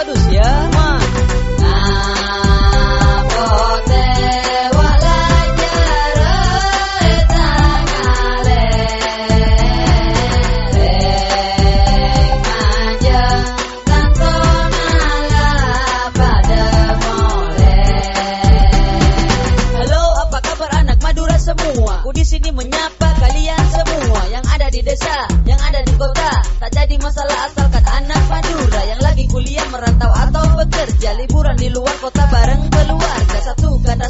Badus ya. Semua, aku di sini menyapa kalian semua yang ada di desa, yang ada di kota. Tak jadi masalah asalkan anak Madura yang lagi kuliah, merantau atau bekerja, liburan di luar kota bareng keluarga. Satu kata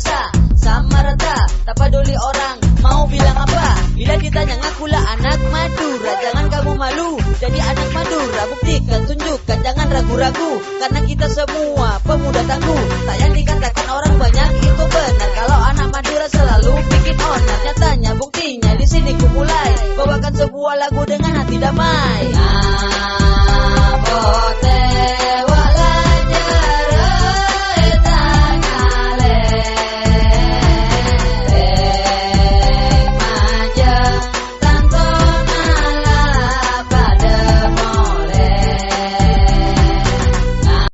sama rata, tak peduli orang mau bilang apa. Bila ditanya ngakulah anak Madura, jangan kamu malu jadi anak Madura. Buktikan, tunjukkan, jangan ragu-ragu, karena kita semua pemuda tangguh. Tak yang dikatakan orang banyak itu benar, kalau anak Madura selalu bikin onar. Nyatanya buktinya di sini ku mulai bawakan sebuah lagu dengan hati damai.